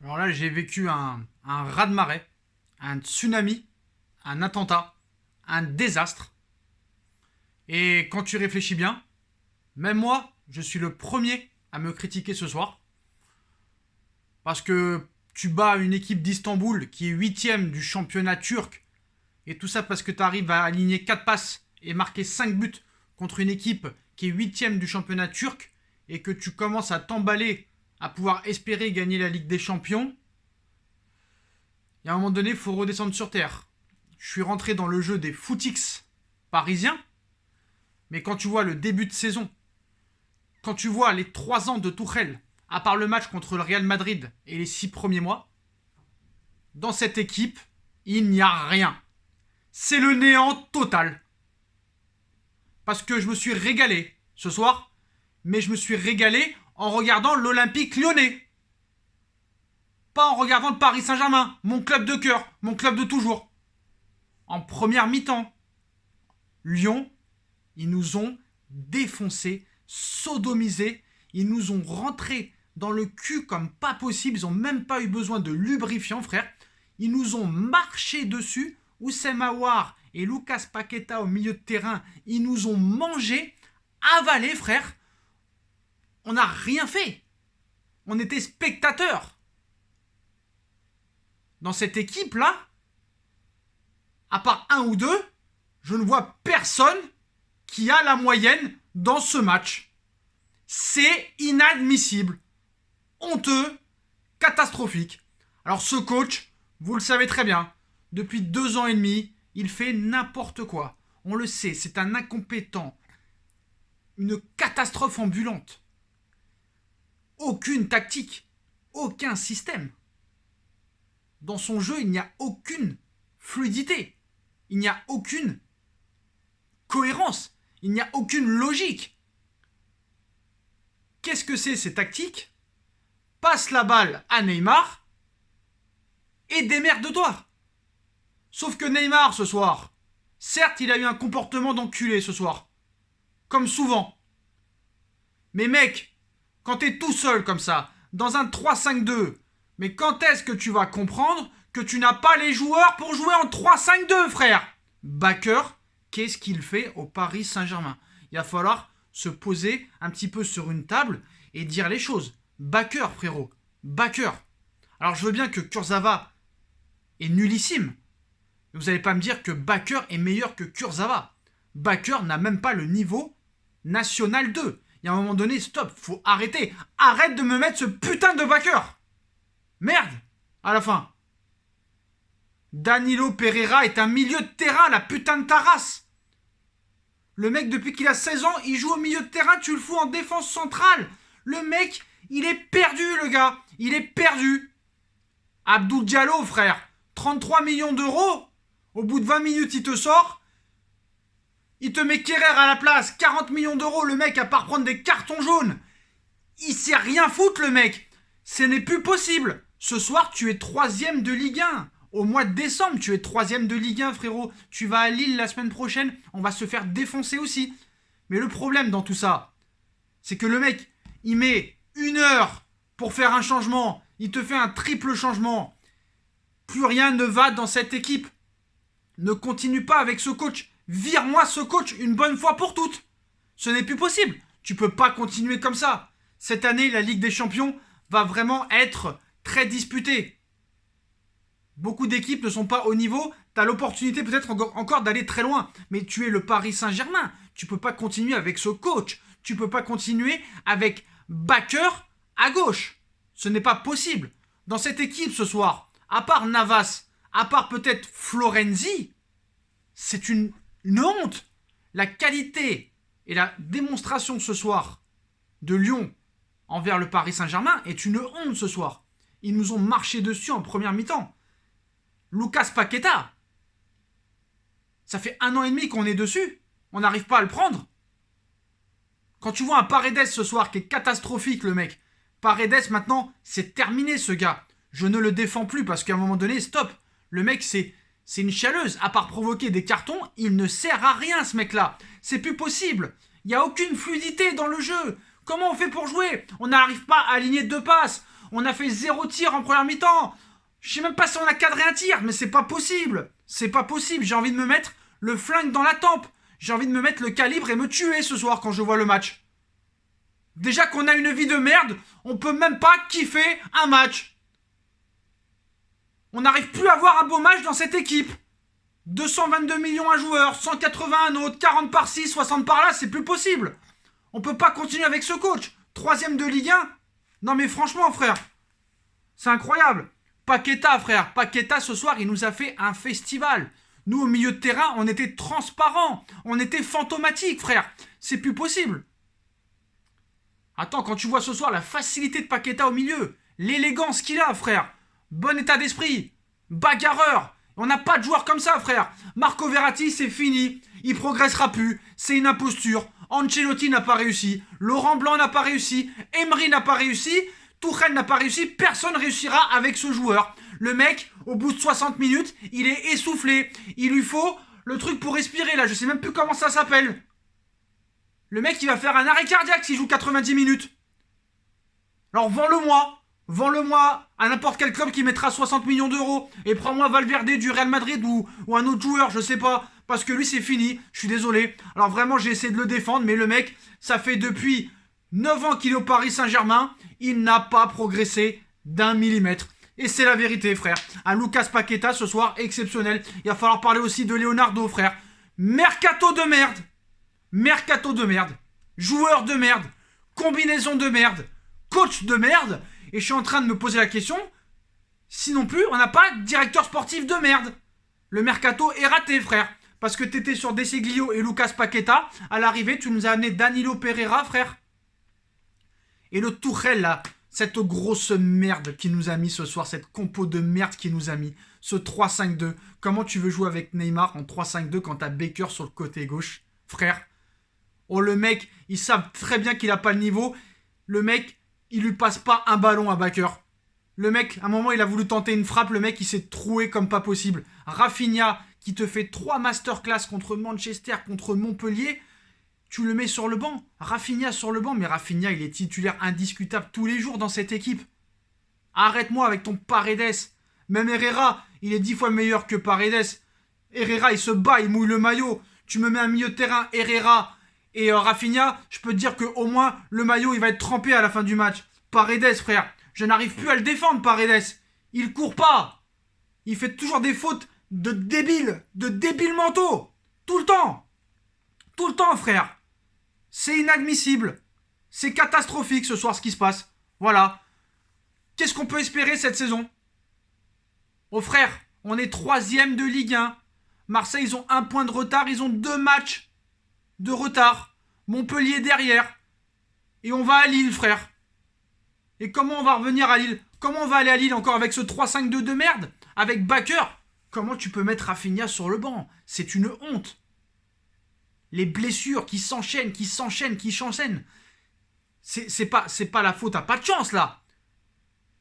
Alors là, j'ai vécu un raz-de-marée, un tsunami, un attentat, un désastre. Et quand tu réfléchis bien, même moi, je suis le premier à me critiquer ce soir. Parce que tu bats une équipe d'Istanbul qui est 8ème du championnat turc. Et tout ça parce que tu arrives à aligner 4 passes et marquer 5 buts contre une équipe qui est 8ème du championnat turc. Et que tu commences à t'emballer à pouvoir espérer gagner la Ligue des Champions. Et à un moment donné, il faut redescendre sur terre. Je suis rentré dans le jeu des footix parisiens. Mais quand tu vois le début de saison, quand tu vois les 3 ans de Tuchel, à part le match contre le Real Madrid et les 6 premiers mois, dans cette équipe, il n'y a rien. C'est le néant total. Parce que je me suis régalé ce soir, mais je me suis régalé en regardant l'Olympique Lyonnais. Pas en regardant le Paris Saint-Germain, mon club de cœur, mon club de toujours. En première mi-temps, Lyon, ils nous ont défoncés, sodomisés, ils nous ont rentrés dans le cul comme pas possible, ils n'ont même pas eu besoin de lubrifiant, frère. Ils nous ont marché dessus, Oussem Aouar et Lucas Paqueta au milieu de terrain, ils nous ont mangé, avalé, frère. On n'a rien fait. On était spectateurs. Dans cette équipe-là, à part un ou deux, je ne vois personne qui a la moyenne dans ce match. C'est inadmissible. Honteux, catastrophique. Alors ce coach, vous le savez très bien, depuis 2 ans et demi, il fait n'importe quoi. On le sait, c'est un incompétent. Une catastrophe ambulante. Aucune tactique, aucun système. Dans son jeu, il n'y a aucune fluidité. Il n'y a aucune cohérence. Il n'y a aucune logique. Qu'est-ce que c'est ces tactiques ? Passe la balle à Neymar et démerde-toi. Sauf que Neymar, ce soir, certes, il a eu un comportement d'enculé ce soir. Comme souvent. Mais mec, quand t'es tout seul comme ça, dans un 3-5-2, mais quand est-ce que tu vas comprendre que tu n'as pas les joueurs pour jouer en 3-5-2, frère ? Bakker, qu'est-ce qu'il fait au Paris Saint-Germain ? Il va falloir se poser un petit peu sur une table et dire les choses. Bakker, frérot. Bakker. Alors je veux bien que Kurzawa est nullissime. Mais vous n'allez pas me dire que Bakker est meilleur que Kurzawa. Bakker n'a même pas le niveau National 2. Il y a un moment donné, stop, faut arrêter. Arrête de me mettre ce putain de Bakker. Merde, à la fin. Danilo Pereira est un milieu de terrain, la putain de ta race. Le mec, depuis qu'il a 16 ans, il joue au milieu de terrain, tu le fous en défense centrale. Le mec, il est perdu, le gars. Il est perdu. Abdou Diallo, frère, 33 millions d'euros. Au bout de 20 minutes, il te sort. Il te met Kerrer à la place, 40 millions d'euros, le mec, à part prendre des cartons jaunes. Il sait rien foutre, le mec. Ce n'est plus possible. Ce soir, tu es 3ème de Ligue 1. Au mois de décembre, tu es 3ème de Ligue 1, frérot. Tu vas à Lille la semaine prochaine. On va se faire défoncer aussi. Mais le problème dans tout ça, c'est que le mec, il met 1 heure pour faire un changement. Il te fait un triple changement. Plus rien ne va dans cette équipe. Ne continue pas avec ce coach. Vire-moi ce coach une bonne fois pour toutes. Ce n'est plus possible. Tu peux pas continuer comme ça. Cette année, la Ligue des Champions va vraiment être très disputée. Beaucoup d'équipes ne sont pas au niveau. Tu as l'opportunité peut-être encore d'aller très loin. Mais tu es le Paris Saint-Germain. Tu peux pas continuer avec ce coach. Tu peux pas continuer avec Bakker à gauche. Ce n'est pas possible. Dans cette équipe ce soir, à part Navas, à part peut-être Florenzi, c'est une honte. La qualité et la démonstration ce soir de Lyon envers le Paris Saint-Germain est une honte ce soir. Ils nous ont marché dessus en première mi-temps. Lucas Paqueta, ça fait 1 an et demi qu'on est dessus. On n'arrive pas à le prendre. Quand tu vois un Paredes ce soir qui est catastrophique, le mec. Paredes maintenant, c'est terminé ce gars. Je ne le défends plus parce qu'à un moment donné, stop. Le mec, c'est une chialeuse. À part provoquer des cartons, il ne sert à rien ce mec-là. C'est plus possible. Il n'y a aucune fluidité dans le jeu. Comment on fait pour jouer ? On n'arrive pas à aligner 2 passes. On a fait 0 tir en première mi-temps. Je sais même pas si on a cadré un tir, mais c'est pas possible. C'est pas possible. J'ai envie de me mettre le flingue dans la tempe. J'ai envie de me mettre le calibre et me tuer ce soir quand je vois le match. Déjà qu'on a une vie de merde, on peut même pas kiffer un match. On n'arrive plus à avoir un beau match dans cette équipe. 222 millions un joueur, 180 un autre, 40 par-ci, 60 par-là, c'est plus possible. On peut pas continuer avec ce coach. 3ème de Ligue 1. Non mais franchement, frère, c'est incroyable. Paqueta, frère, Paqueta ce soir, il nous a fait un festival. Nous, au milieu de terrain, on était transparents. On était fantomatiques, frère. C'est plus possible. Attends, quand tu vois ce soir la facilité de Paqueta au milieu, l'élégance qu'il a, frère, bon état d'esprit, bagarreur. On n'a pas de joueur comme ça, frère. Marco Verratti, c'est fini. Il progressera plus. C'est une imposture. Ancelotti n'a pas réussi. Laurent Blanc n'a pas réussi. Emery n'a pas réussi. Tuchel n'a pas réussi. Personne ne réussira avec ce joueur. Le mec, au bout de 60 minutes, il est essoufflé. Il lui faut le truc pour respirer, là. Je sais même plus comment ça s'appelle. Le mec, il va faire un arrêt cardiaque s'il joue 90 minutes. Alors, vends-le-moi. Vends-le-moi à n'importe quel club qui mettra 60 millions d'euros. Et prends-moi Valverde du Real Madrid ou un autre joueur, je sais pas. Parce que lui, c'est fini. Je suis désolé. Alors vraiment, j'ai essayé de le défendre. Mais le mec, ça fait depuis 9 ans qu'il est au Paris Saint-Germain. Il n'a pas progressé d'1 millimètre. Et c'est la vérité, frère. Un Lucas Paqueta, ce soir, exceptionnel. Il va falloir parler aussi de Leonardo, frère. Mercato de merde. Mercato de merde. Joueur de merde. Combinaison de merde. Coach de merde. Et je suis en train de me poser la question, si non plus, on n'a pas de directeur sportif de merde. Le mercato est raté, frère. Parce que t'étais sur Deseglio et Lucas Paqueta. À l'arrivée, tu nous as amené Danilo Pereira, frère. Et le Tuchel, là, cette grosse merde qui nous a mis ce soir, cette compo de merde qui nous a mis, ce 3-5-2. Comment tu veux jouer avec Neymar en 3-5-2 quand t'as Baker sur le côté gauche, frère? Oh, le mec, ils savent très bien qu'il n'a pas le niveau. Le mec, il lui passe pas un ballon à Baker. Le mec, à un moment, il a voulu tenter une frappe. Le mec, il s'est troué comme pas possible. Rafinha, qui te fait 3 masterclass contre Manchester, contre Montpellier, tu le mets sur le banc. Rafinha sur le banc. Mais Rafinha, il est titulaire indiscutable tous les jours dans cette équipe. Arrête-moi avec ton Paredes. Même Herrera, il est 10 fois meilleur que Paredes. Herrera, il se bat, il mouille le maillot. Tu me mets un milieu de terrain, Herrera et Rafinha, je peux te dire qu'au moins, le maillot, il va être trempé à la fin du match. Paredes, frère, je n'arrive plus à le défendre, Paredes. Il court pas. Il fait toujours des fautes de débiles mentaux. Tout le temps. Tout le temps, frère. C'est inadmissible. C'est catastrophique ce soir, ce qui se passe. Voilà. Qu'est-ce qu'on peut espérer cette saison? Oh, frère, on est 3ème de Ligue 1. Marseille, ils ont 1 point de retard. Ils ont 2 matchs de retard. Montpellier derrière. Et on va à Lille, frère. Et comment on va revenir à Lille? Comment on va aller à Lille encore avec ce 3-5-2 de merde? Avec Baker? Comment tu peux mettre Rafinha sur le banc? C'est une honte. Les blessures qui s'enchaînent. C'est pas la faute à pas de chance, là.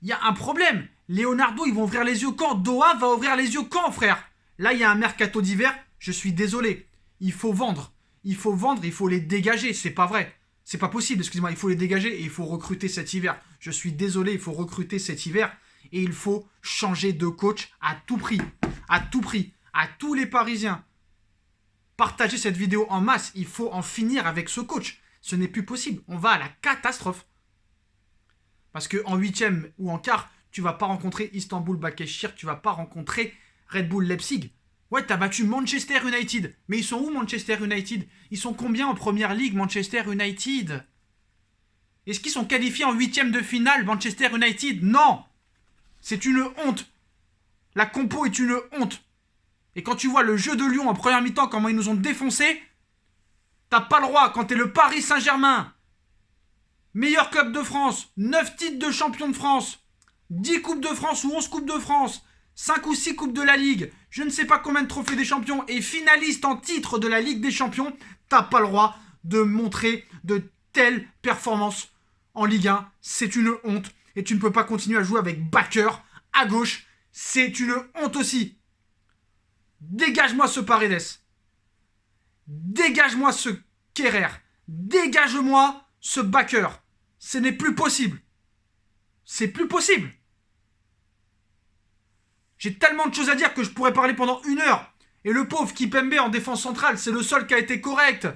Il y a un problème. Leonardo, ils vont ouvrir les yeux quand? Doha va ouvrir les yeux quand, frère? Là, il y a un mercato d'hiver. Je suis désolé. Il faut vendre. Il faut les dégager. C'est pas vrai. C'est pas possible, excusez-moi. Il faut les dégager et il faut recruter cet hiver. Je suis désolé, il faut recruter cet hiver. Et il faut changer de coach à tout prix. À tout prix. À tous les Parisiens. Partagez cette vidéo en masse. Il faut en finir avec ce coach. Ce n'est plus possible. On va à la catastrophe. Parce qu'en 8e ou en quart, tu vas pas rencontrer Istanbul Başakşehir, tu vas pas rencontrer Red Bull Leipzig. Ouais, t'as battu Manchester United. Mais ils sont où, Manchester United? Ils sont combien en première ligue, Manchester United? Est-ce qu'ils sont qualifiés en 8e de finale, Manchester United? Non. C'est une honte. La compo est une honte. Et quand tu vois le jeu de Lyon en première mi-temps, comment ils nous ont défoncés, t'as pas le droit, quand t'es le Paris Saint-Germain, meilleur club de France, 9 titres de champion de France, 10 coupes de France ou 11 coupes de France, 5 ou 6 coupes de la Ligue, je ne sais pas combien de trophées des champions et finaliste en titre de la Ligue des champions, t'as pas le droit de montrer de telles performances en Ligue 1. C'est une honte. Et tu ne peux pas continuer à jouer avec Baker à gauche. C'est une honte aussi. Dégage-moi ce Paredes. Dégage-moi ce Kerrer. Dégage-moi ce Baker. Ce n'est plus possible. C'est plus possible. J'ai tellement de choses à dire que je pourrais parler pendant 1 heure. Et le pauvre Kipembe en défense centrale, c'est le seul qui a été correct.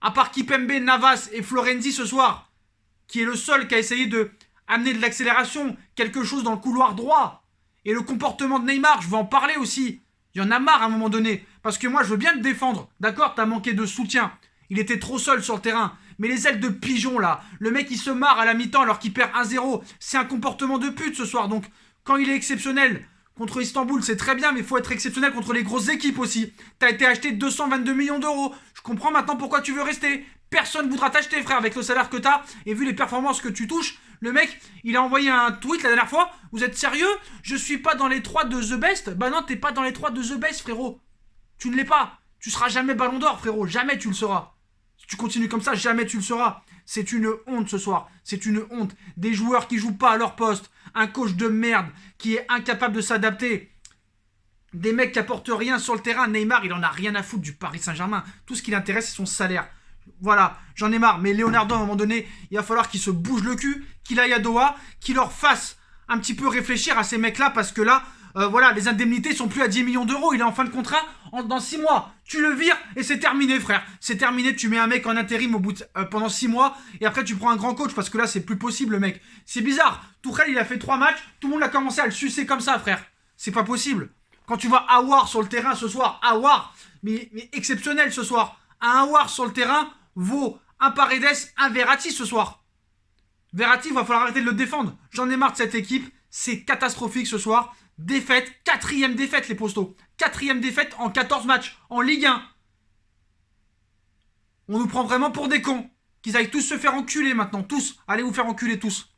À part Kipembe, Navas et Florenzi ce soir, qui est le seul qui a essayé de amener de l'accélération, quelque chose dans le couloir droit. Et le comportement de Neymar, je vais en parler aussi. Il y en a marre à un moment donné. Parce que moi, je veux bien te défendre. D'accord, t'as manqué de soutien. Il était trop seul sur le terrain. Mais les ailes de pigeon, là, le mec, il se marre à la mi-temps alors qu'il perd 1-0. C'est un comportement de pute ce soir. Donc, quand il est exceptionnel contre Istanbul, c'est très bien, mais il faut être exceptionnel contre les grosses équipes aussi. T'as été acheté 222 millions d'euros. Je comprends maintenant pourquoi tu veux rester. Personne voudra t'acheter, frère, avec le salaire que t'as. Et vu les performances que tu touches, le mec, il a envoyé un tweet la dernière fois. Vous êtes sérieux? Je suis pas dans les 3 de The Best? Bah non, t'es pas dans les 3 de The Best, frérot. Tu ne l'es pas. Tu seras jamais ballon d'or, frérot. Jamais tu le seras. Si tu continues comme ça, jamais tu le seras. C'est une honte ce soir. C'est une honte. Des joueurs qui jouent pas à leur poste. Un coach de merde qui est incapable de s'adapter. Des mecs qui apportent rien sur le terrain. Neymar, il en a rien à foutre du Paris Saint-Germain. Tout ce qui l'intéresse, c'est son salaire. Voilà, j'en ai marre. Mais Leonardo, à un moment donné, il va falloir qu'il se bouge le cul, qu'il aille à Doha, qu'il leur fasse un petit peu réfléchir à ces mecs-là, parce que là, voilà, les indemnités sont plus à 10 millions d'euros. Il est en fin de contrat dans 6 mois. Tu le vires et c'est terminé, frère. C'est terminé. Tu mets un mec en intérim au bout de, pendant 6 mois et après tu prends un grand coach parce que là, c'est plus possible, le mec. C'est bizarre. Tuchel, il a fait 3 matchs. Tout le monde a commencé à le sucer comme ça, frère. C'est pas possible. Quand tu vois Aouar sur le terrain ce soir, Aouar, mais exceptionnel ce soir. Un Aouar sur le terrain vaut un Paredes, un Verratti ce soir. Verratti, il va falloir arrêter de le défendre. J'en ai marre de cette équipe. C'est catastrophique ce soir. Défaite, 4e défaite les postos. 4e défaite en 14 matchs, en Ligue 1. On nous prend vraiment pour des cons. Qu'ils aillent tous se faire enculer maintenant, tous. Allez vous faire enculer tous.